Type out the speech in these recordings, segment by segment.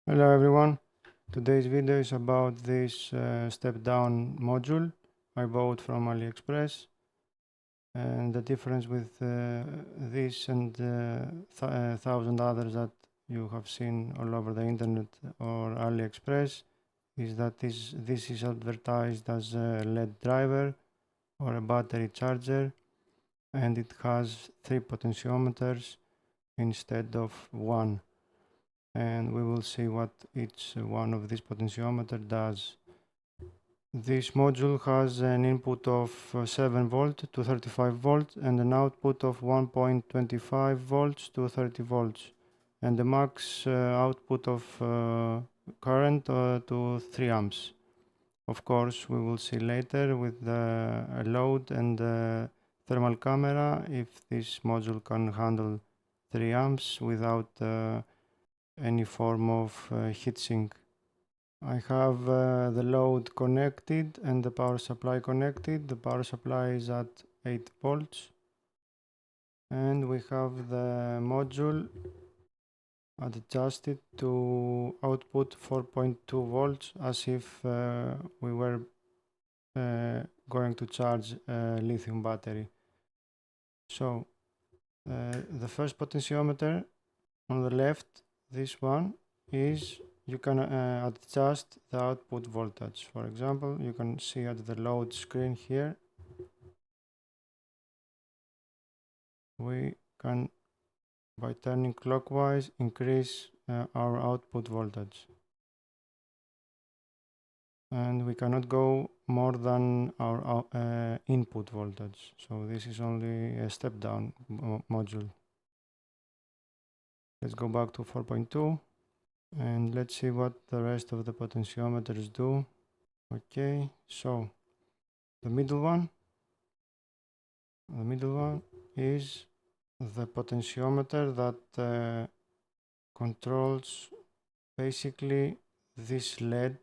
Hello everyone, today's video is about this step down module I bought from AliExpress, and the difference with this and thousand others that you have seen all over the internet or AliExpress is that this is advertised as a LED driver or a battery charger, and it has 3 potentiometers instead of 1, and we will see what each one of these potentiometer does. This module has an input of 7 volt to 35 volts and an output of 1.25 volts to 30 volts, and the max output of current to 3 amps. Of course, we will see later with the load and the thermal camera if this module can handle 3 amps without any form of heatsink. I have the load connected and the power supply connected. The power supply is at 8 volts, and we have the module adjusted to output 4.2 volts as if we were going to charge a lithium battery. So the first potentiometer on the left, this one, is you can adjust the output voltage. For example, you can see at the load screen here, we can, by turning clockwise, increase our output voltage. And we cannot go more than our input voltage. So this is only a step down module. Let's go back to 4.2 and let's see what the rest of the potentiometers do. Okay, so the middle one is the potentiometer that controls basically this LED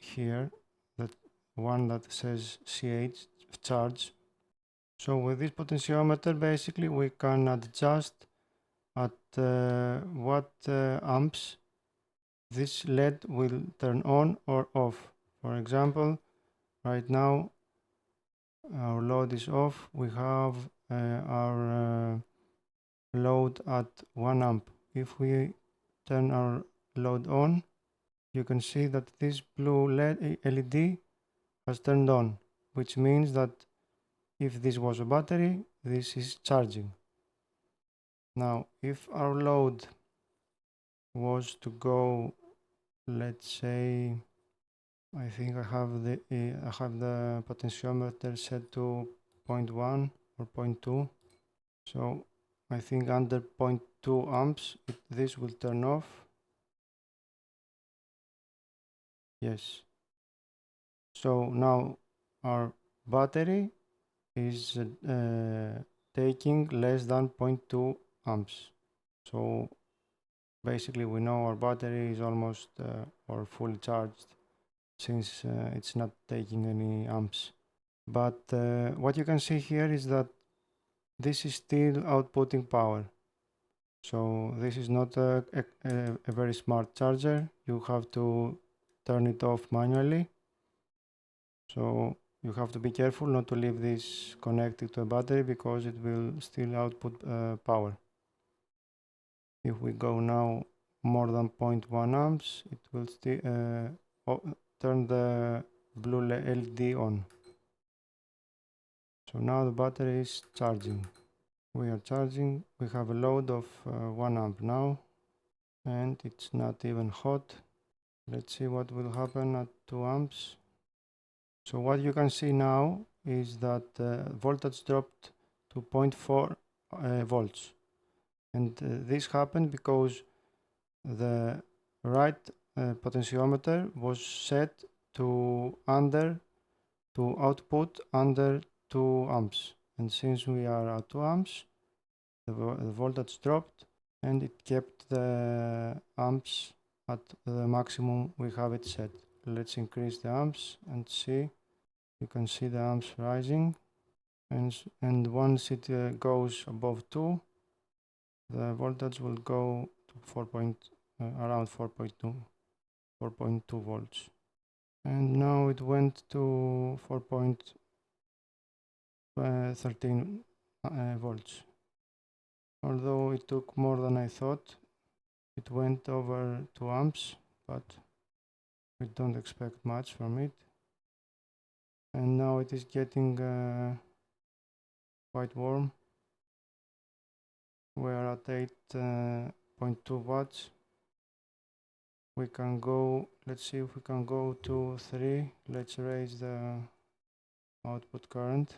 here, that one that says CH charge. So with this potentiometer basically we can adjust at what amps this LED will turn on or off. For example, right now our load is off. We have our load at 1 amp. If we turn our load on, you can see that this blue LED has turned on, which means that if this was a battery, this is charging. Now, if our load was to go, let's say, I think I have the potentiometer set to 0.1 or 0.2. So I think under 0.2 amps, this will turn off. Yes. So now our battery is taking less than 0.2 amps. So basically we know our battery is almost or fully charged, since it's not taking any amps. But what you can see here is that this is still outputting power. So this is not a very smart charger. You have to turn it off manually. So you have to be careful not to leave this connected to a battery because it will still output power. If we go now more than 0.1 amps, it will still turn the blue LED on. So now the battery is charging. We are charging. We have a load of 1 amp now, and it's not even hot. Let's see what will happen at 2 amps. So what you can see now is that voltage dropped to 0.4 volts, and this happened because the right potentiometer was set to output under 2 amps, and since we are at 2 amps, the voltage dropped and it kept the amps at the maximum we have it set. Let's increase the amps and see. You can see the amps rising, and once it goes above 2, the voltage will go to around 4.2 volts. And now it went to 4.13 volts. Although it took more than I thought, it went over 2 amps, but we don't expect much from it. And now it is getting quite warm. We are at 8.2 watts. We can go, let's see if we can go to 3. Let's raise the output current.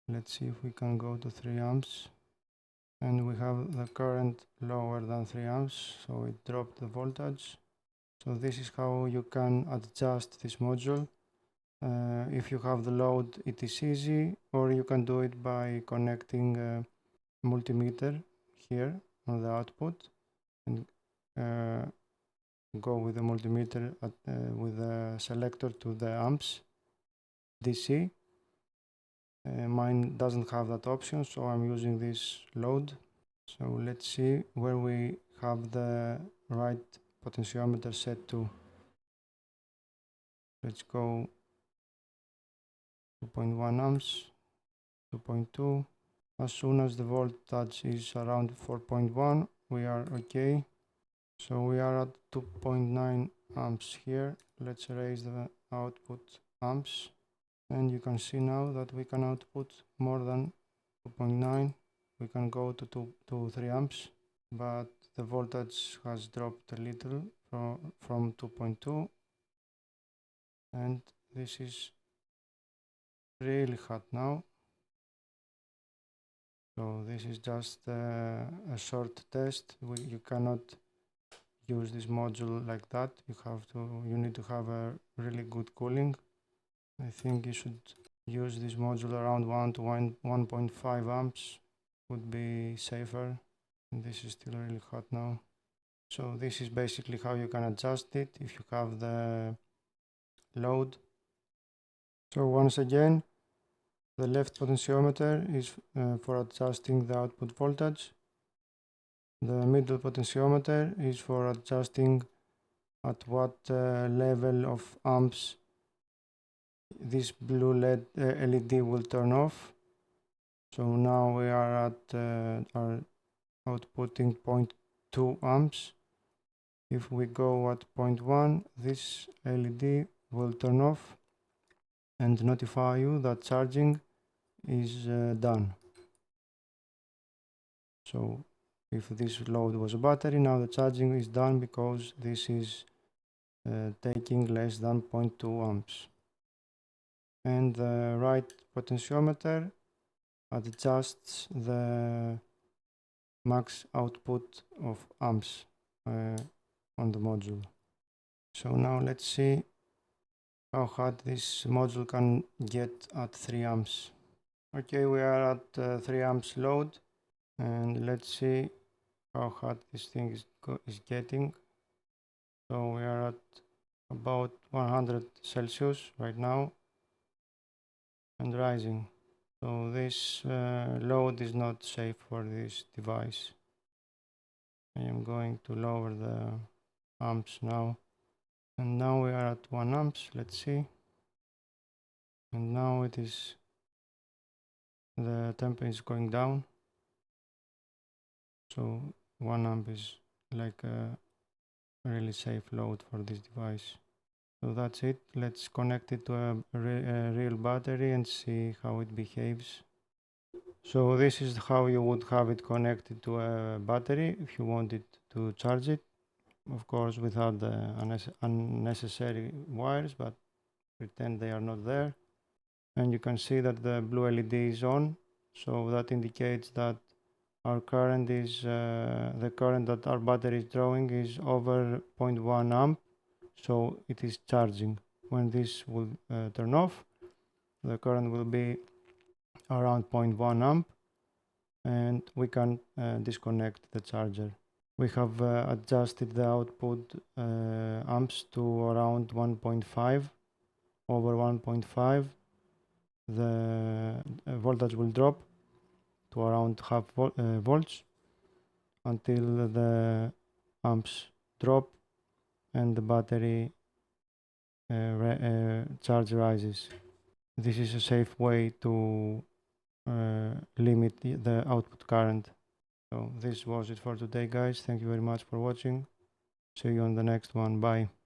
Let's see if we can go to 3 amps. And we have the current lower than 3 amps, so it dropped the voltage. So this is how you can adjust this module. If you have the load, it is easy, or you can do it by connecting a multimeter here on the output and go with the multimeter with the selector to the amps DC. Mine doesn't have that option, so I'm using this load. So let's see where we have the right potentiometer set to. Let's go 2.1 amps, 2.2. As soon as the voltage is around 4.1, we are okay. So we are at 2.9 amps here. Let's raise the output amps. And you can see now that we can output more than 2.9. We can go to 3 amps, but the voltage has dropped a little from 2.2, and this is really hot now. So this is just a short test. You cannot use this module like that. You need to have a really good cooling. I think you should use this module around 1 to 1.5 amps would be safer. And this is still really hot now. So this is basically how you can adjust it if you have the load. So once again, the left potentiometer is for adjusting the output voltage. The middle potentiometer is for adjusting at what level of amps this blue LED will turn off. So now we are at our outputting 0.2 amps. If we go at 0.1, this LED will turn off and notify you that charging is done. So if this load was a battery, now the charging is done because this is taking less than 0.2 amps. And the right potentiometer adjusts the max output of amps on the module. So now let's see how hot this module can get at 3 amps. Okay, we are at 3 amps load, and let's see how hot this thing is getting. So we are at about 100 Celsius right now and rising. So this load is not safe for this device. I am going to lower the amps now. And now we are at 1 amps, let's see. And now the temperature is going down. So 1 amp is like a really safe load for this device. So that's it. Let's connect it to a real battery and see how it behaves. So this is how you would have it connected to a battery if you wanted to charge it. Of course, without the unnecessary wires, but pretend they are not there. And you can see that the blue LED is on. So that indicates that our current is, the current that our battery is drawing is over 0.1 amp. So it is charging. When this will turn off, the current will be around 0.1 amp, and we can disconnect the charger. We have adjusted the output amps to around 1.5. Over 1.5, the voltage will drop to around half volts, until the amps drop and the battery charge rises. This is a safe way to limit the output current. So this was it for today, guys. Thank you very much for watching. See you on the next one. Bye.